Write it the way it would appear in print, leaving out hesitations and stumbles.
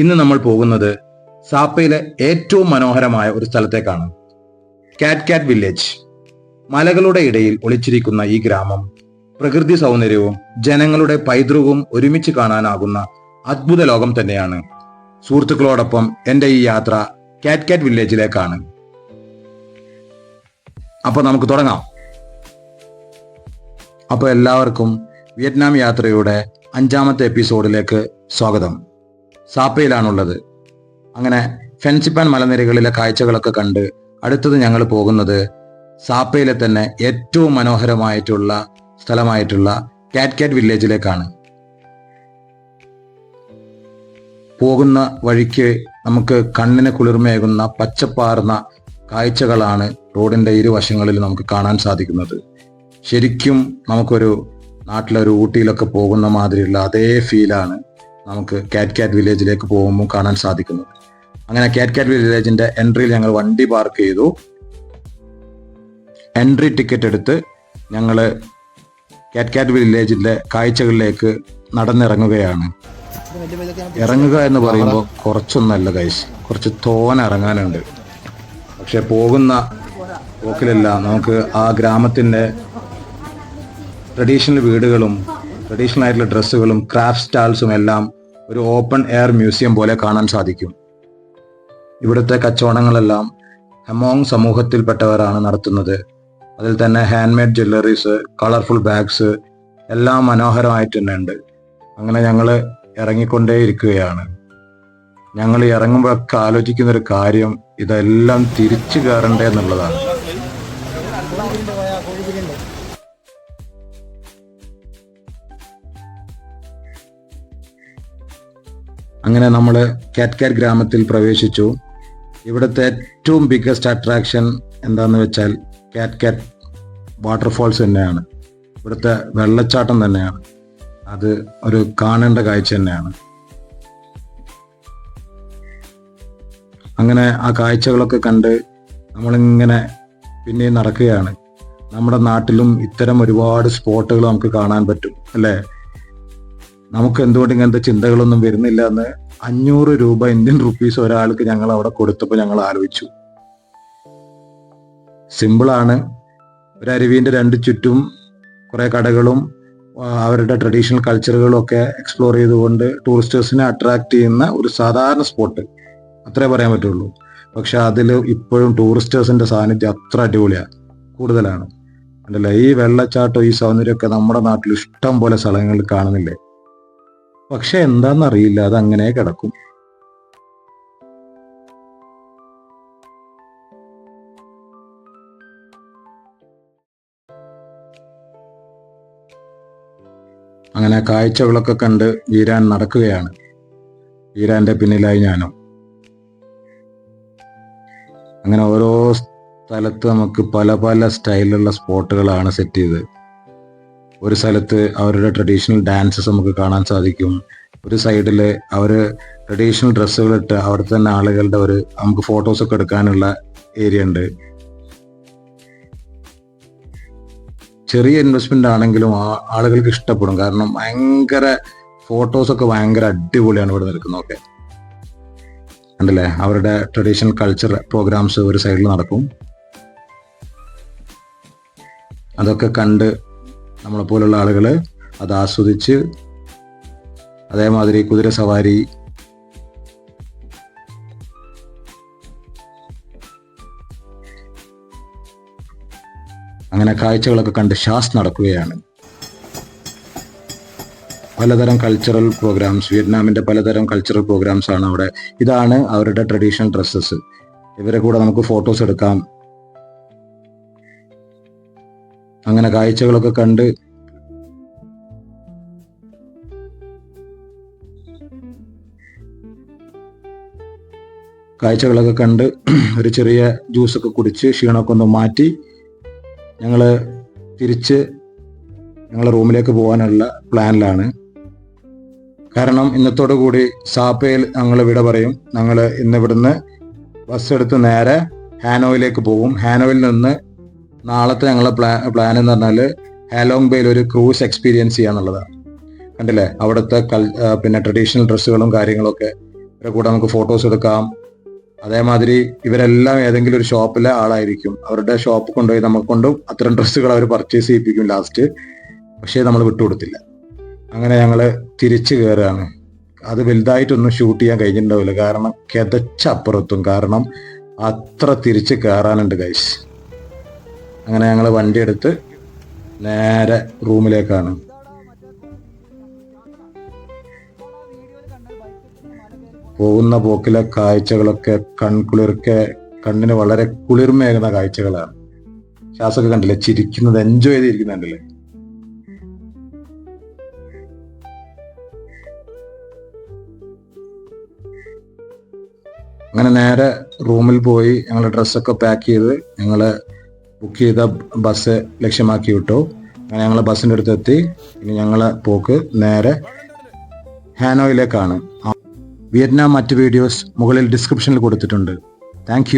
ഇന്ന് നമ്മൾ പോകുന്നത് സാപ്പയിലെ ഏറ്റവും മനോഹരമായ ഒരു സ്ഥലത്തേക്കാണ്. കാറ്റ് വില്ലേജ്. മലകളുടെ ഇടയിൽ ഒളിച്ചിരിക്കുന്ന ഈ ഗ്രാമം പ്രകൃതി സൗന്ദര്യവും ജനങ്ങളുടെ പൈതൃകവും ഒരുമിച്ച് കാണാനാകുന്ന അദ്ഭുത ലോകം തന്നെയാണ്. സുഹൃത്തുക്കളോടൊപ്പം എൻ്റെ ഈ യാത്ര കാറ്റ് വില്ലേജിലേക്കാണ്. അപ്പൊ നമുക്ക് തുടങ്ങാം. അപ്പോൾ എല്ലാവർക്കും വിയറ്റ്നാം യാത്രയുടെ 5ാമത്തെ എപ്പിസോഡിലേക്ക് സ്വാഗതം. സാപ്പയിലാണുള്ളത്. അങ്ങനെ ഫെൻസിപ്പാൻ മലനിരകളിലെ കാഴ്ചകളൊക്കെ കണ്ട് അടുത്തത് ഞങ്ങൾ പോകുന്നത് സാപ്പയിലെ തന്നെ ഏറ്റവും മനോഹരമായിട്ടുള്ള സ്ഥലമായിട്ടുള്ള കാറ്റ് വില്ലേജിലേക്കാണ്. പോകുന്ന വഴിക്ക് നമുക്ക് കണ്ണിന് കുളിർമയേകുന്ന പച്ചപ്പാർന്ന കാഴ്ചകളാണ് റോഡിന്റെ ഇരുവശങ്ങളിൽ നമുക്ക് കാണാൻ സാധിക്കുന്നത്. ശരിക്കും നമുക്കൊരു നാട്ടിലൊരു ഊട്ടിയിലൊക്കെ പോകുന്ന മാതിരിയുള്ള അതേ ഫീലാണ് നമുക്ക് കാറ്റ് വില്ലേജിലേക്ക് പോകുമ്പോൾ കാണാൻ സാധിക്കുന്നത്. അങ്ങനെ കാറ്റ് വില്ലേജിന്റെ എൻട്രിയിൽ ഞങ്ങൾ വണ്ടി പാർക്ക് ചെയ്തു. എൻട്രി ടിക്കറ്റ് എടുത്ത് ഞങ്ങൾ കാറ്റ് വില്ലേജിന്റെ കാഴ്ചകളിലേക്ക് നടന്നിറങ്ങുകയാണ്. ഇറങ്ങുക എന്ന് പറയുമ്പോൾ കുറച്ചൊന്നല്ല ഗൈസ്, കുറച്ച് തോനെ ഇറങ്ങാനുണ്ട്. പക്ഷെ പോകുന്ന പോക്കിലെല്ലാം നമുക്ക് ആ ഗ്രാമത്തിന്റെ ട്രഡീഷണൽ വീടുകളും ട്രഡീഷണൽ ആയിട്ടുള്ള ഡ്രസ്സുകളും ക്രാഫ്റ്റ് സ്റ്റാൾസും എല്ലാം ഒരു ഓപ്പൺ എയർ മ്യൂസിയം പോലെ കാണാൻ സാധിക്കും. ഇവിടുത്തെ കച്ചവടങ്ങളെല്ലാം ഹെമോങ് സമൂഹത്തിൽപ്പെട്ടവരാണ് നടത്തുന്നത്. അതിൽ തന്നെ hand made jewelleries, colourful bags എല്ലാം മനോഹരമായിട്ട് തന്നെ ഉണ്ട്. അങ്ങനെ ഞങ്ങൾ ഇറങ്ങിക്കൊണ്ടേയിരിക്കുകയാണ്. ഞങ്ങൾ ഇറങ്ങുമ്പോഴൊക്കെ ആലോചിക്കുന്ന ഒരു കാര്യം, ഇതെല്ലാം തിരിച്ചു കയറണ്ടേ എന്നുള്ളതാണ്. അങ്ങനെ നമ്മൾ കാറ്റ് ഗ്രാമത്തിൽ പ്രവേശിച്ചു. ഇവിടുത്തെ ഏറ്റവും ബിഗ്ഗസ്റ്റ് അട്രാക്ഷൻ എന്താന്ന് വെച്ചാൽ കാറ്റ് വാട്ടർഫോൾസ് തന്നെയാണ്. ഇവിടുത്തെ വെള്ളച്ചാട്ടം തന്നെയാണ്. അത് ഒരു കാണേണ്ട കാഴ്ച തന്നെയാണ്. അങ്ങനെ ആ കാഴ്ചകളൊക്കെ കണ്ട് നമ്മളിങ്ങനെ പിന്നെയും നടക്കുകയാണ്. നമ്മുടെ നാട്ടിലും ഇത്തരം ഒരുപാട് സ്പോട്ടുകൾ നമുക്ക് കാണാൻ പറ്റും അല്ലേ? നമുക്ക് എന്തുകൊണ്ട് ഇങ്ങനത്തെ ചിന്തകളൊന്നും വരുന്നില്ല എന്ന് 500 രൂപ ഇന്ത്യൻ റുപ്പീസ് ഒരാൾക്ക് ഞങ്ങൾ അവിടെ കൊടുത്തപ്പോൾ ഞങ്ങൾ ആലോചിച്ചു. സിമ്പിളാണ്. ഒരു അരുവിന്റെ 2 ചുറ്റും കുറെ കടകളും അവരുടെ ട്രഡീഷണൽ കൾച്ചറുകളും ഒക്കെ എക്സ്പ്ലോർ ചെയ്തുകൊണ്ട് ടൂറിസ്റ്റേഴ്സിനെ അട്രാക്ട് ചെയ്യുന്ന ഒരു സാധാരണ സ്പോട്ട്, അത്രേ പറയാൻ പറ്റുള്ളൂ. പക്ഷെ അതിൽ ഇപ്പോഴും ടൂറിസ്റ്റേഴ്സിന്റെ സാന്നിധ്യം അത്ര അടിപൊളിയാണ്, കൂടുതലാണ്. അല്ലല്ലേ, ഈ വെള്ളച്ചാട്ടം ഈ സൗന്ദര്യമൊക്കെ നമ്മുടെ നാട്ടിൽ ഇഷ്ടം പോലെ സ്ഥലങ്ങളിൽ കാണുന്നില്ലേ? പക്ഷെ എന്താണെന്നറിയില്ല, അതങ്ങനെ കിടക്കും. അങ്ങനെ കാഴ്ചകളൊക്കെ കണ്ട് വീരാൻ നടക്കുകയാണ്. വീരാന്റെ പിന്നിലായി ഞാനും. അങ്ങനെ ഓരോ സ്ഥലത്ത് നമുക്ക് പല പല സ്റ്റൈലിലുള്ള സ്പോട്ടുകളാണ് സെറ്റ് ചെയ്തത്. ഒരു സ്ഥലത്ത് അവരുടെ ട്രഡീഷണൽ ഡാൻസസ് നമുക്ക് കാണാൻ സാധിക്കും. ഒരു സൈഡിൽ അവർ ട്രഡീഷണൽ ഡ്രസ്സുകളിട്ട് അവിടെ തന്നെ ആളുകളുടെ നമുക്ക് ഫോട്ടോസൊക്കെ എടുക്കാനുള്ള ഏരിയ ഉണ്ട്. ചെറിയ ഇൻവെസ്റ്റ്മെന്റ് ആണെങ്കിലും ആളുകൾക്ക് ഇഷ്ടപ്പെടും. കാരണം ഭയങ്കര ഫോട്ടോസൊക്കെ ഭയങ്കര അടിപൊളിയാണ് ഇവിടെ നിൽക്കുന്നതൊക്കെ. ഉണ്ടല്ലേ, അവരുടെ ട്രഡീഷണൽ കൾച്ചർ പ്രോഗ്രാംസ് ഒരു സൈഡിൽ നടക്കും. അതൊക്കെ കണ്ട് നമ്മളെപ്പോലുള്ള ആളുകൾ അത് ആസ്വദിച്ച്, അതേമാതിരി കുതിര സവാരി, അങ്ങനെ കാഴ്ചകളൊക്കെ കണ്ട് ഷാസ് നടക്കുകയാണ്. പലതരം കൾച്ചറൽ പ്രോഗ്രാംസ്, വിയറ്റ്നാമിന്റെ പലതരം കൾച്ചറൽ പ്രോഗ്രാംസ് ആണ് അവിടെ. ഇതാണ് അവരുടെ ട്രഡീഷണൽ ഡ്രസ്സസ്. ഇവരെ കൂടെ നമുക്ക് ഫോട്ടോസ് എടുക്കാം. അങ്ങനെ കാഴ്ചകളൊക്കെ കണ്ട് ഒരു ചെറിയ ജ്യൂസൊക്കെ കുടിച്ച് ക്ഷീണമൊക്കെ ഒന്ന് മാറ്റി ഞങ്ങൾ തിരിച്ച് ഞങ്ങളുടെ റൂമിലേക്ക് പോകാനുള്ള പ്ലാനിലാണ്. കാരണം ഇന്നത്തോടു കൂടി സാപ്പയിൽ ഞങ്ങൾ വിട പറയും. ഞങ്ങൾ ഇന്ന് ഇവിടുന്ന് ബസ് എടുത്ത് നേരെ ഹാനോയിലേക്ക് പോകും. ഹാനോയിൽ നിന്ന് നാളത്തെ ഞങ്ങളുടെ പ്ലാൻ എന്ന് പറഞ്ഞാൽ ഹാലോങ് ബേയിൽ ഒരു ക്രൂസ് എക്സ്പീരിയൻസ് ചെയ്യാന്നുള്ളതാണ്. കണ്ടില്ലേ, അവിടുത്തെ പിന്നെ ട്രഡീഷണൽ ഡ്രസ്സുകളും കാര്യങ്ങളൊക്കെ ഇവരെ കൂടെ നമുക്ക് ഫോട്ടോസ് എടുക്കാം. അതേമാതിരി ഇവരെല്ലാം ഏതെങ്കിലും ഒരു ഷോപ്പിലെ ആളായിരിക്കും. അവരുടെ ഷോപ്പ് കൊണ്ടുപോയി നമുക്ക് കൊണ്ടും അത്തരം ഡ്രസ്സുകൾ അവർ പർച്ചേസ് ചെയ്യിപ്പിക്കും ലാസ്റ്റ്. പക്ഷേ നമ്മൾ വിട്ടുകൊടുത്തില്ല. അങ്ങനെ ഞങ്ങൾ തിരിച്ചു കയറുകയാണ്. അത് വലുതായിട്ടൊന്നും ഷൂട്ട് ചെയ്യാൻ കഴിഞ്ഞിട്ടുണ്ടാവില്ല, കാരണം കിതച്ചപ്പുറത്തും, കാരണം അത്ര തിരിച്ച് കയറാനുണ്ട് ഗൈസ്. അങ്ങനെ ഞങ്ങൾ വണ്ടി എടുത്ത് നേരെ റൂമിലേക്കാണ്. പോകുന്ന പോക്കിലെ കാഴ്ചകളൊക്കെ കണ്ണിന് വളരെ കുളിർമയേകുന്ന കാഴ്ചകളാണ്. ശ്വാസമൊക്കെ കണ്ടില്ലേ, ചിരിക്കുന്നത്, എൻജോയ് ചെയ്തിരിക്കുന്നുണ്ടല്ലേ. അങ്ങനെ നേരെ റൂമിൽ പോയി ഞങ്ങൾ ഡ്രസ്സൊക്കെ പാക്ക് ചെയ്ത് ഞങ്ങൾ ബുക്ക് ചെയ്ത ബസ് ലക്ഷ്യമാക്കി വിട്ടു. അങ്ങനെ ഞങ്ങൾ ബസ്സിൻ്റെ അടുത്ത് എത്തി. ഇനി ഞങ്ങളെ പോക്ക് നേരെ ഹാനോയിലേക്കാണ്. വിയറ്റ്നാം മറ്റ് വീഡിയോസ് മുകളിൽ ഡിസ്ക്രിപ്ഷനിൽ കൊടുത്തിട്ടുണ്ട്. താങ്ക്